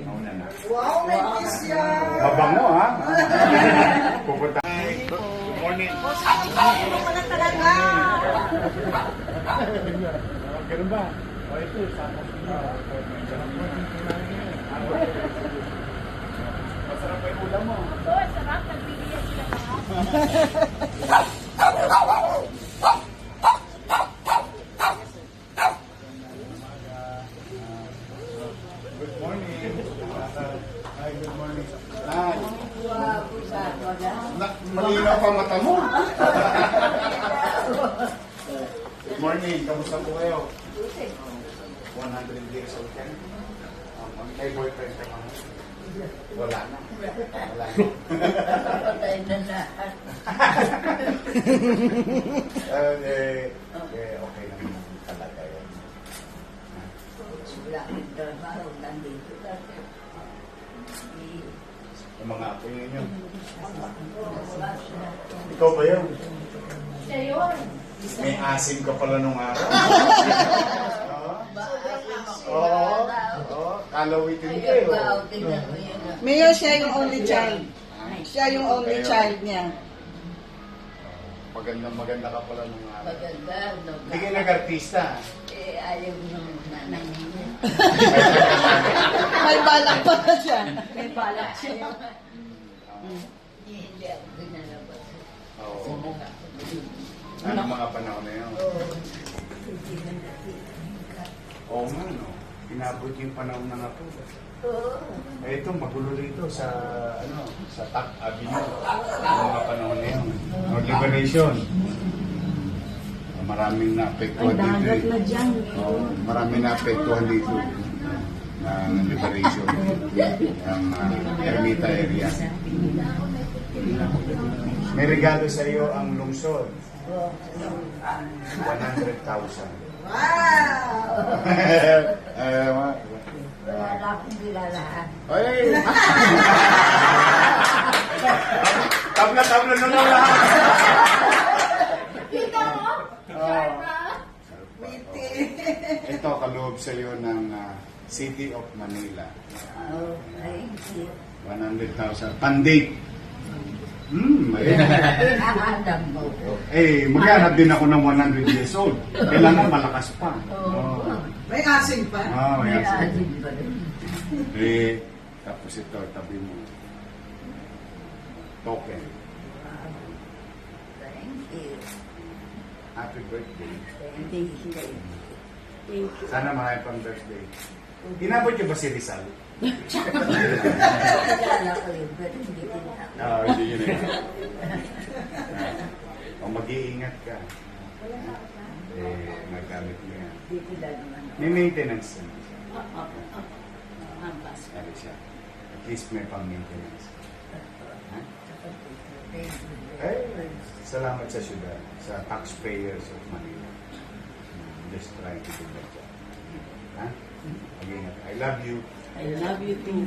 Mauna na. Wow, may kiss yan! Mabango ha? Pupunta. Good morning. Ano pala talaga? Ganun ba? O ito, sapos na. Masarap pa yung ulam mo. Oo, sarap. Nagbibigyan sila ng Good morning. Hi, good morning. Hi. Malinaw pa mata mo. Good morning. Kamusta po kayo? 100 years old ka na? May boyfriend ka pa? Wala na. Wala na. Patay na lahat. Okay naman talaga yun. Wala akong trabaho, nandito dati. Yung mga apo yun. Ikaw ba yun? siya yun. May asim ka pala nung araw. Oo. Kalawitin ka eh. Mayor, siya yung only child. Siya yung only child niya. Maganda ka pala nung araw. Maganda, no? Hindi kayo nag-artista. Ayaw ng nanay niya. May balak pa na siya. May balak siya. Hindi ako pinalabas. Oo. Ano mga panahon na yun? Hindi na natin. Oo nga, no? Inabot yung panahon na nga po. Oo. Eh, ito, magulo rito sa, sa Tac Avenue. Yung mga panahon na yun. No, liberation. Maraming naapektuhan dito eh. Oo, maraming naapektuhan dito ng liberation. Ang Ermita area. May regalo sa iyo ang lungsod. 100,000. Wow! Wala Wala akong bilalahan. Ay! Tabla-tabla na lang lahat. Kita mo? Ito, kaloob sa iyo ng City of Manila. Oh, thank you. 100,000. Pandate. Alam mo ko. Maghanap din ako ng 100 years old. Kailangan malakas pa. May asing pa. May May asin. asin pa rin. Tapos ito, tabi mo. Token. Thank you. Happy birthday. Thank you. Thank you. Sana marami pang birthday. Inabot niyo ba si Rizal? Kilala ko yun, pero hindi tinaka. Hindi yun eh. Mag-iingat ka. Nagamit mo yan. Dito lang naman. May maintenance naman siya. Hampas. Sabi siya. At least may pang-maintenance. Thank you. Salamat sa syudad, sa taxpayers of Manila. Just trying to do that job. Mag-iingat. I love you. I love you too.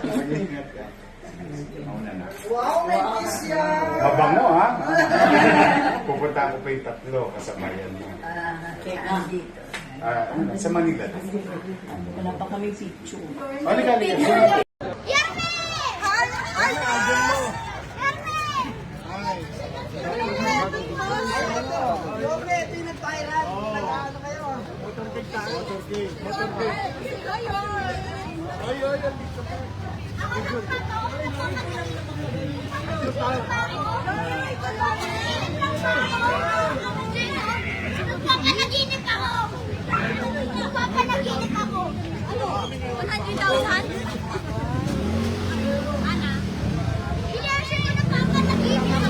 Mag-iingat ka. Mauna na. Wow, may kiss yan! Mabango ha? Pupunta ko pa yung tatlo kasabayan mo. Dito. Sa Manila. Wala pa kami picture. Halika. Papanaginip ako! Papanaginip ako! Ano? 100,000? Ana? Hindi siya yung nagpapanaginip ako!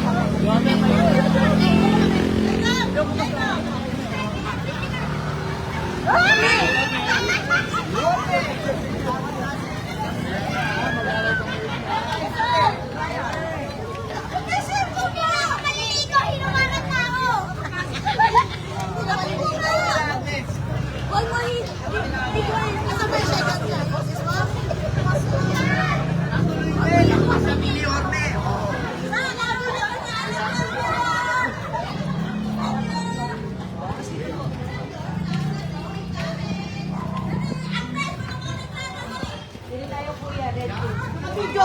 Kasi kung maliligo, hinuwaran na ako!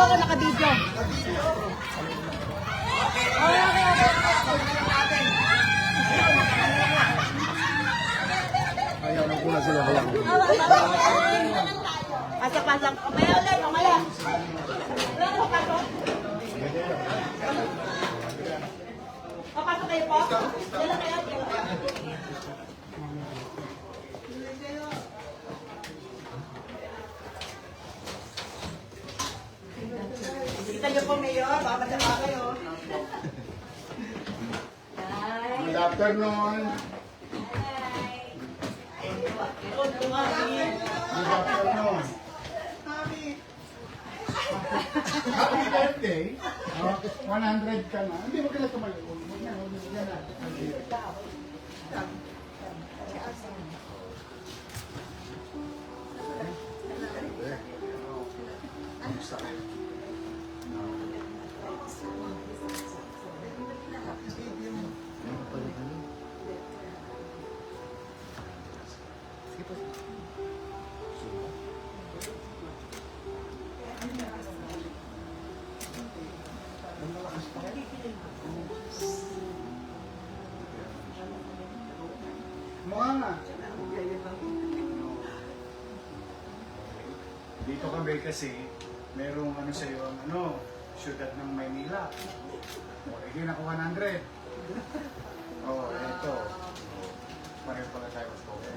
ako naka-video. Pasok. Mamaya ulit, mamaya. Papasok kayo po? Dala kayo. Kita niyo po, Mayor. Baka mataba kayo. Good afternoon. Good afternoon. Happy birthday. 100 ka na. Hindi mo kailan tumayo. Yan na. Kamusta kayo? Mukha nga. Dito kami kasi merong ano sa iyo ang ano, syudad ng Maynila. O, hindi na 100. Oh, ito. Pareho pala tayo October.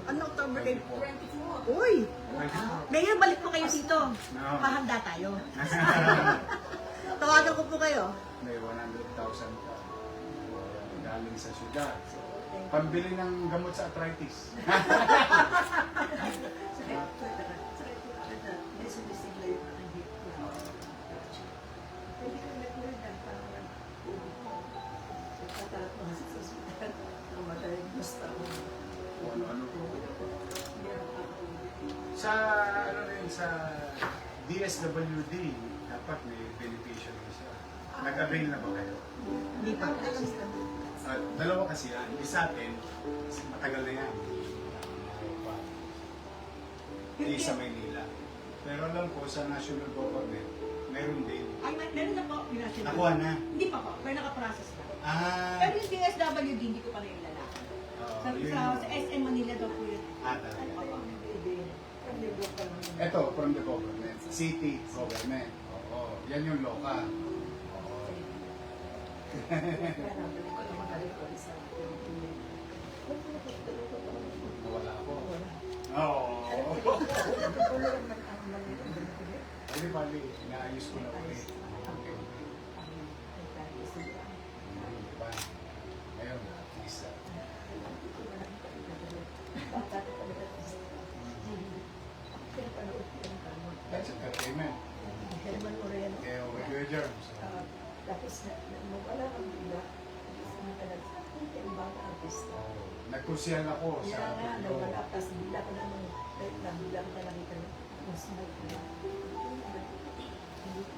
Ano, October 24? Uy! Mayor, balik po kayo dito. Pahanda tayo. Tawagan ko po kayo. May 100,000 ka. Galing sa syudad. Pambili ng gamot sa arthritis. Ano. Sa ano rin sa DSWD dapat may beneficiary siya. Nag-avail na ba kayo? Hindi pa. Dalawa kasi yan. Isa atin, matagal na yan. Hindi sa Maynila. Pero alam ko sa national government, meron din. Ay, meron na po. Pinasyon. Nakuha na. Hindi pa po. Pero nakaprocess na. Pero Ah, yung DSWD, hindi ko pa na yung lalaki. yun. Sa SM Manila daw po yun. Talaga. Ito, from the government. City government. Oo. Yan yung local. Oo. Nawala ako. Oo. Bali, inaayos ko na ulit. Diba? Ngayon, isa. That's entertainment. Kaya Kuya Germs. Tapos, wala kang bila. Ibang artista. Nagkursihan ako sa Kaya nga, video. nawala. Tapos bila ko naman, bigla ko na nakita na. Mas nagpila.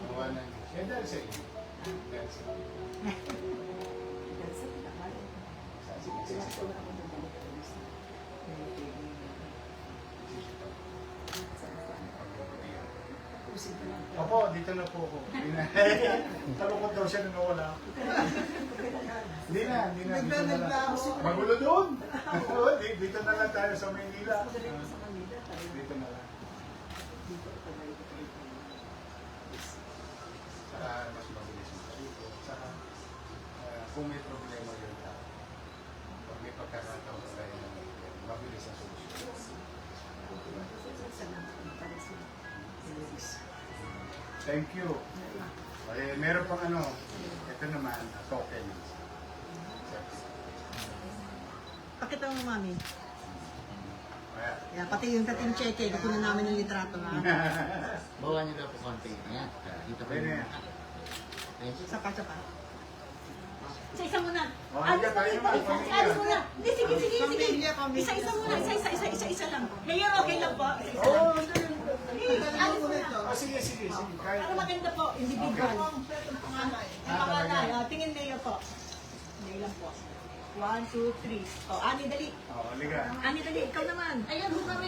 Nawa na. Kaya dahil sa inyo. Dahil sa inyo. Kasi naman, Sige. pinasok ako ng mga artista. Pusin ko lang. Opo, dito na po ako. Talukot daw siya nung nawala ako. Hindi na. Dito na lang. Magulo doon. Dito na lang tayo sa Maynila. Sa Manila, tayo. Dito na lang. Dito ka ba ito? Saka mas mabilis mo dito. Saka kung may problema yun tao, pag may pagkakataon sa tayo na mabilis ang solusyon. Thank you. Meron pang ano, ito naman, token. Pakita mo, mami. Kaya, Yeah, pati yung dating cheque, kukunin namin yung litrato na. Bawa niyo daw po konti. Ayan. Dito po pwede yung... yan. Ayan. Sapa. Isa muna. Oh, Alis hanggang tayo muna. naman, pamilya. Alis muna. Hindi, sige. Pamilya. Isa muna. Isa lang. Mayor, okay lang po. Isa. Oo, Alis muna. Oh, sige. Kahit, Para maganda po, individual. Ang panganay, tingin Mayor po. Mayor lang po. 1, 2, 3. Oh, Ani, dali. liga. Ani, dali. Ikaw naman. Ayun, huwag kami.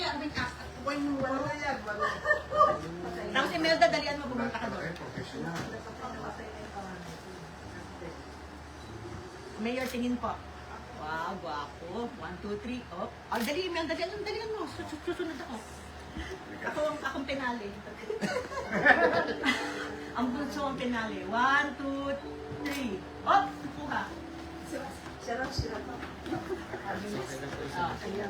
Tapos si Imelda, dalian mo, pumunta ka doon. Okay, professional. Mayor, tingin po. Wow, guwapo. 1, 2, 3. Oh. Oh, dali, Imelda, dalian mo. Susunod ako. Akong penali. Ang bunso ang penali. 1, 2, 3. Oh, kuha. Sarap, sarap. Ah, Sabi niya.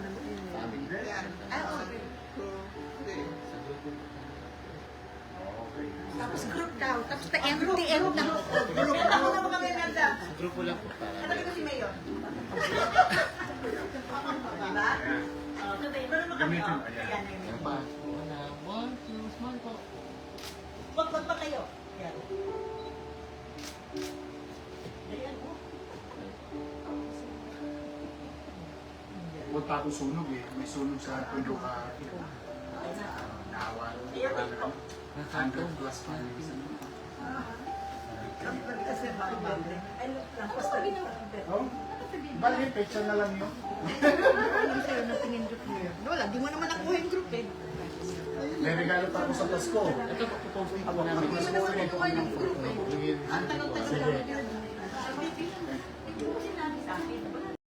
Okay. Tapos group daw. Tapos the end group na. Ako na mo kami, Imelda. Sa grupo lang po para. Ano ko si Mayor? Diba? Oh, meron mo kami. Gamitin Oh, mo, ayan. ayan, Yan ayan. pa. Una, 1, 2, small po. Wag pa kayo. Yan. Ayan, oh. Huwag pa ako sunog eh. May sunog sa puno ka. Naawa. 100 plus pa. Kasi baka bande. Ay, lang. Basta Oh, bali, pecha na lang yun. Ano sa'yo na tingin group niyo? Wala, di mo naman nakuha yung group eh. May regalo pa ako sa Pasko. Ito po, pupunta po namin. Hindi mo naman nakuha yung group eh. Sige. Ang tanong-tanong lang yun. Hindi mo sinabi sa akin.